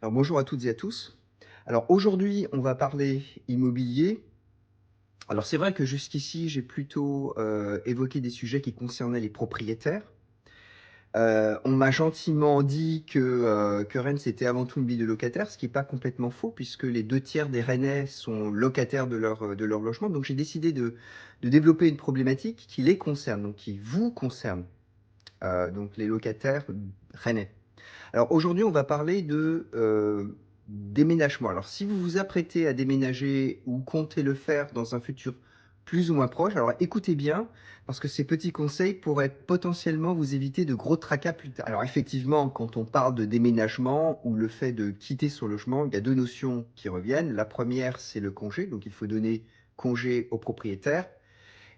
Alors bonjour à toutes et à tous. Alors aujourd'hui, on va parler immobilier. Alors c'est vrai que jusqu'ici, j'ai plutôt évoqué des sujets qui concernaient les propriétaires. On m'a gentiment dit que Rennes, c'était avant tout une ville de locataires, ce qui n'est pas complètement faux, puisque les 2 tiers des Rennais sont locataires de leur logement. Donc j'ai décidé de développer une problématique qui les concerne, donc qui vous concerne, donc les locataires rennais. Alors aujourd'hui, on va parler de déménagement. Alors si vous vous apprêtez à déménager ou comptez le faire dans un futur plus ou moins proche, alors écoutez bien, parce que ces petits conseils pourraient potentiellement vous éviter de gros tracas plus tard. Alors effectivement, quand on parle de déménagement ou le fait de quitter son logement, il y a deux notions qui reviennent. La première, c'est le congé, donc il faut donner congé au propriétaire.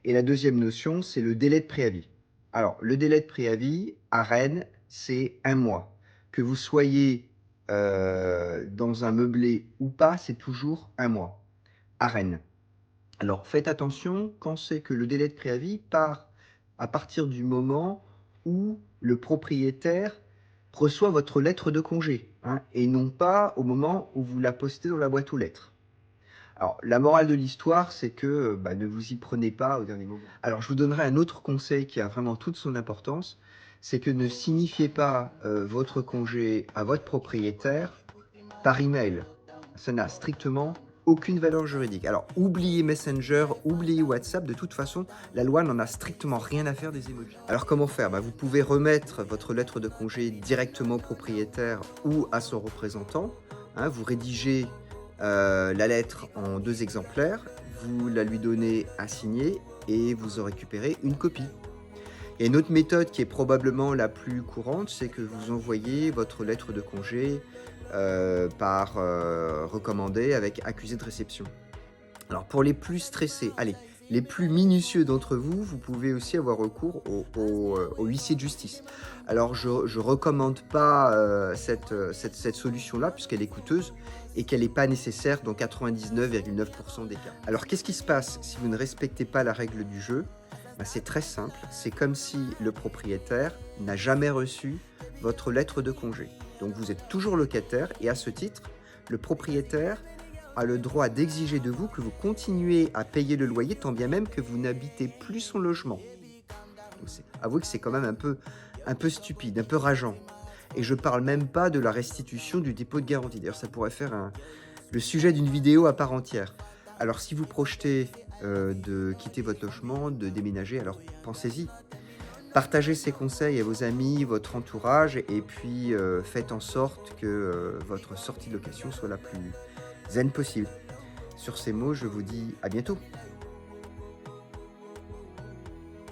Et la deuxième notion, c'est le délai de préavis. Alors, le délai de préavis, à Rennes, c'est 1 mois. Que vous soyez dans un meublé ou pas, c'est toujours 1 mois, à Rennes. Alors, faites attention quand c'est que le délai de préavis part à partir du moment où le propriétaire reçoit votre lettre de congé, hein, et non pas au moment où vous la postez dans la boîte aux lettres. Alors, la morale de l'histoire, c'est que ne vous y prenez pas au dernier moment. Alors, je vous donnerai un autre conseil qui a vraiment toute son importance, c'est que ne signifiez pas votre congé à votre propriétaire par email. Ça n'a strictement aucune valeur juridique. Alors, oubliez Messenger, oubliez WhatsApp, de toute façon, la loi n'en a strictement rien à faire des emojis. Alors, comment faire? Vous pouvez remettre votre lettre de congé directement au propriétaire ou à son représentant, hein. Vous rédigez la lettre en 2 exemplaires, vous la lui donnez à signer et vous en récupérez une copie. Et une autre méthode qui est probablement la plus courante, c'est que vous envoyez votre lettre de congé par recommandé avec accusé de réception. Alors pour les plus stressés, allez, les plus minutieux d'entre vous, vous pouvez aussi avoir recours au huissier de justice. Alors je ne recommande pas cette solution-là puisqu'elle est coûteuse et qu'elle n'est pas nécessaire dans 99,9% des cas. Alors qu'est-ce qui se passe si vous ne respectez pas la règle du jeu? C'est très simple, c'est comme si le propriétaire n'a jamais reçu votre lettre de congé. Donc vous êtes toujours locataire et à ce titre, le propriétaire a le droit d'exiger de vous que vous continuez à payer le loyer tant bien même que vous n'habitez plus son logement. Avouez que c'est quand même un peu stupide, un peu rageant. Et je parle même pas de la restitution du dépôt de garantie. D'ailleurs, ça pourrait faire le sujet d'une vidéo à part entière. Alors, si vous projetez de quitter votre logement, de déménager, alors pensez-y. Partagez ces conseils à vos amis, votre entourage, et puis faites en sorte que votre sortie de location soit la plus zen possible. Sur ces mots, je vous dis à bientôt.